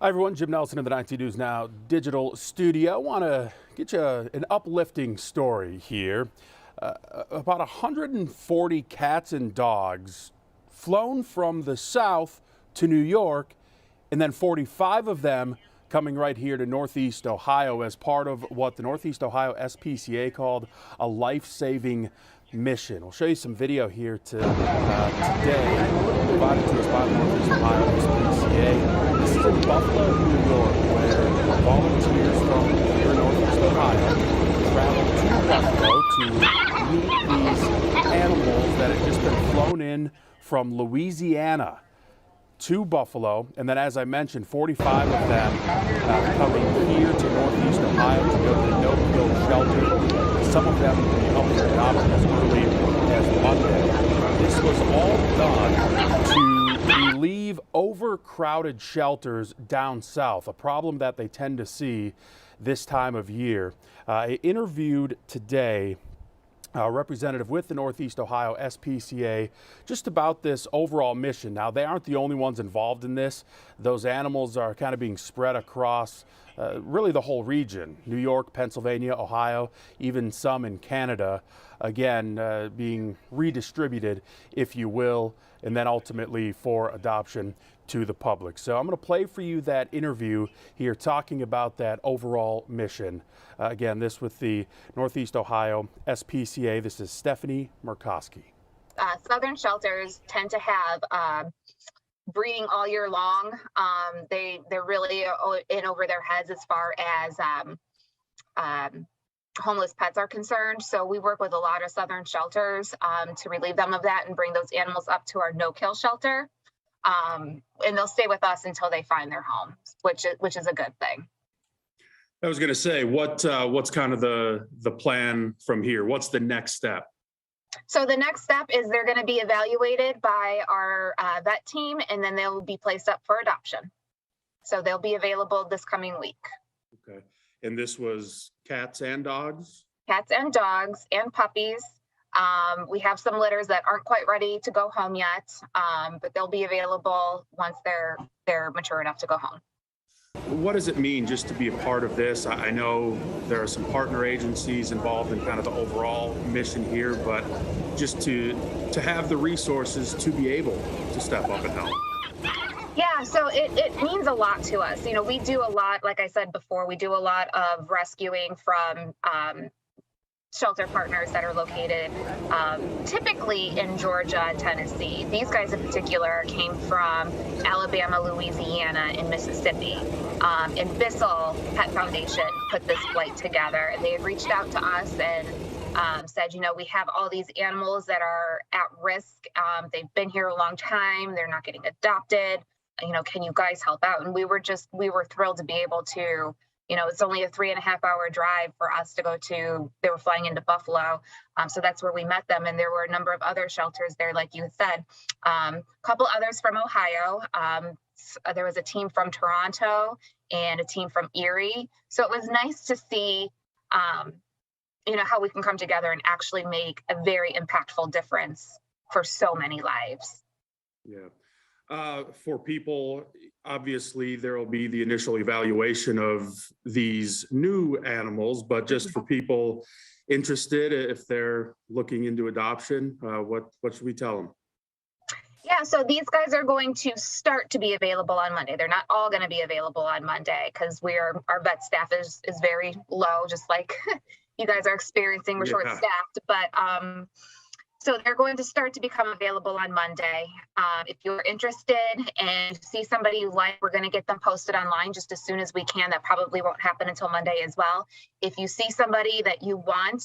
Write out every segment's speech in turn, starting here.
Hi everyone, Jim Nelson in the 19 News Now digital studio. I want to get you an uplifting story here. About 140 cats and dogs flown from the south to New York, and then 45 of them coming right here to Northeast Ohio as part of what the Northeast Ohio SPCA called a life-saving mission. We'll show you some video here today provided to us by the Northeast Ohio SPCA. This is in Buffalo, New York, where volunteers from here in Northeast Ohio traveled to Buffalo to meet these animals that had just been flown in from Louisiana to Buffalo, and then, as I mentioned, 45 of them coming here to Northeast Ohio to go to the no-kill shelter. Some of them will be up for adoption as early as Monday. This was all done to relieve overcrowded shelters down south, a problem that they tend to see this time of year. I interviewed today a representative with the Northeast Ohio SPCA just about this overall mission. Now, they aren't the only ones involved in this. Those animals are kind of being spread across really the whole region: New York, Pennsylvania, Ohio, even some in Canada, again being redistributed, if you will, and then ultimately for adoption to the public. So I'm going to play for you that interview here talking about that overall mission. Again, this with the Northeast Ohio SPCA. This is Stephanie Murkowski. Southern shelters tend to have breeding all year long. They're really in over their heads as far as homeless pets are concerned. So we work with a lot of Southern shelters to relieve them of that and bring those animals up to our no-kill shelter. And they'll stay with us until they find their home, which is a good thing. I was going to say, what's kind of the plan from here? What's the next step? So the next step is they're going to be evaluated by our vet team, and then they'll be placed up for adoption. So they'll be available this coming week. Okay. And this was cats and dogs? Cats and dogs and puppies. We have some litters that aren't quite ready to go home yet, but they'll be available once they're mature enough to go home. What does it mean just to be a part of this? I know there are some partner agencies involved in kind of the overall mission here, but just to have the resources to be able to step up and help. Yeah, so it means a lot to us. You know, we do a lot, like I said before, we do a lot of rescuing from shelter partners that are located typically in Georgia and Tennessee. These guys in particular came from Alabama, Louisiana, and Mississippi. And Bissell Pet Foundation put this flight together, and they had reached out to us and said, you know, we have all these animals that are at risk. They've been here a long time. They're not getting adopted. You know, can you guys help out? And we were thrilled to be able to. You know, it's only a 3.5-hour drive for us to go to. They were flying into Buffalo. So that's where we met them. And there were a number of other shelters there, like you said, a couple others from Ohio. There was a team from Toronto and a team from Erie. So it was nice to see, you know, how we can come together and actually make a very impactful difference for so many lives. Yeah. For people, obviously, there will be the initial evaluation of these new animals, but just for people interested, if they're looking into adoption, what should we tell them? Yeah, so these guys are going to start to be available on Monday. They're not all going to be available on Monday because our vet staff is very low, just like you guys are experiencing. We're short-staffed, but so they're going to start to become available on Monday. If you're interested and see somebody you like, we're going to get them posted online just as soon as we can. That probably won't happen until Monday as well. If you see somebody that you want,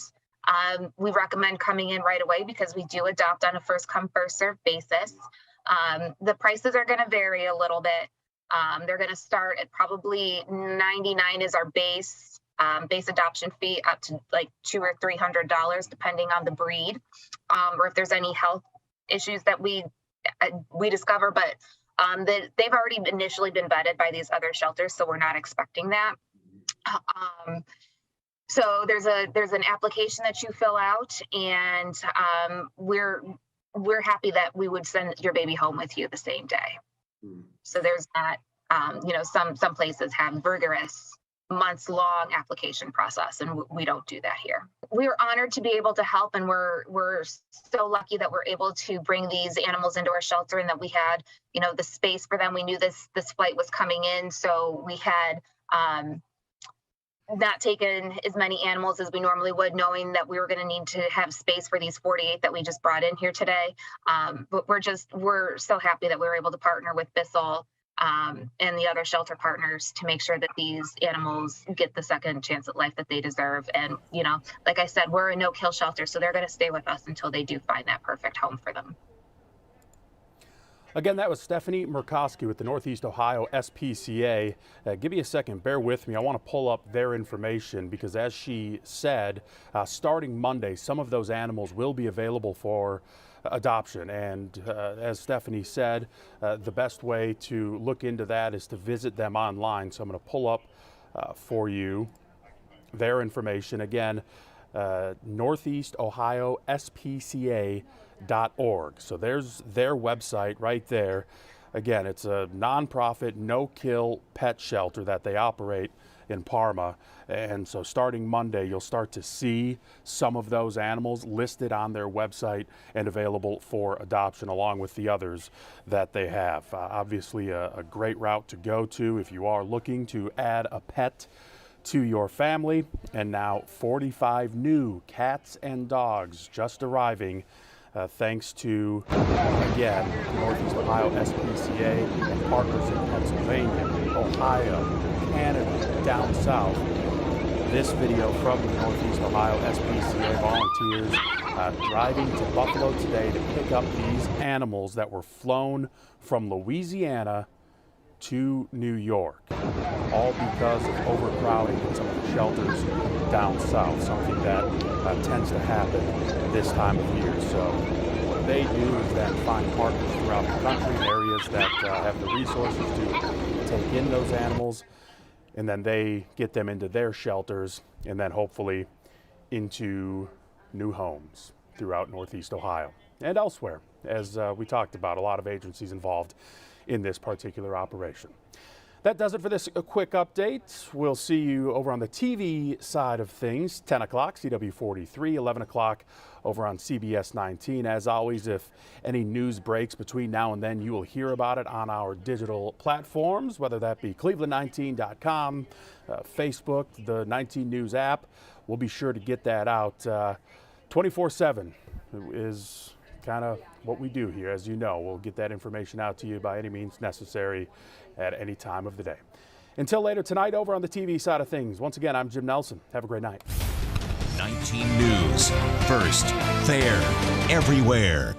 we recommend coming in right away because we do adopt on a first come, first served basis. The prices are going to vary a little bit. They're going to start at probably $99 is our base adoption fee, up to like $200 or $300 depending on the breed, or if there's any health issues that we discover. But they've already initially been vetted by these other shelters, so we're not expecting that. So there's an application that you fill out, and we're happy that we would send your baby home with you the same day. So there's that. Some places have rigorous months-long application process, and we don't do that here. We're honored to be able to help, and we're so lucky that we're able to bring these animals into our shelter, and that we had, the space for them. We knew this flight was coming in, so we had not taken as many animals as we normally would, knowing that we were going to need to have space for these 48 that we just brought in here today. But we're so happy that we were able to partner with Bissell and the other shelter partners to make sure that these animals get the second chance at life that they deserve. And, like I said, we're a no-kill shelter, so they're going to stay with us until they do find that perfect home for them. Again, that was Stephanie Murkowski with the Northeast Ohio SPCA. Give me a second, bear with me. I want to pull up their information because, as she said, starting Monday, some of those animals will be available for adoption. And as Stephanie said, the best way to look into that is to visit them online. So I'm going to pull up for you their information. Again, Northeast Ohio SPCA.org. So there's their website right there. Again, it's a nonprofit, no-kill pet shelter that they operate in Parma. And so starting Monday, you'll start to see some of those animals listed on their website and available for adoption, along with the others that they have. Obviously, a great route to go to if you are looking to add a pet to your family. And now 45 new cats and dogs just arriving thanks to, again, Northeast Ohio SPCA and partners in Pennsylvania, Ohio, Canada, down south. This video from the Northeast Ohio SPCA volunteers driving to Buffalo today to pick up these animals that were flown from Louisiana to New York, all because of overcrowding in some of the shelters down south, something that tends to happen this time of year. So what they do is then find partners throughout the country, areas that have the resources to take in those animals, and then they get them into their shelters and then hopefully into new homes throughout Northeast Ohio and elsewhere. As we talked about, a lot of agencies involved in this particular operation. That does it for this quick update. We'll see you over on the TV side of things, 10 o'clock, CW43, 11 o'clock over on CBS 19. As always, if any news breaks between now and then, you will hear about it on our digital platforms, whether that be cleveland19.com, Facebook, the 19 News app. We'll be sure to get that out 24/7 is kind of what we do here. As you know, we'll get that information out to you by any means necessary at any time of the day. Until later tonight over on the TV side of things, once again, I'm Jim Nelson. Have a great night. 19 News, first, fair, everywhere.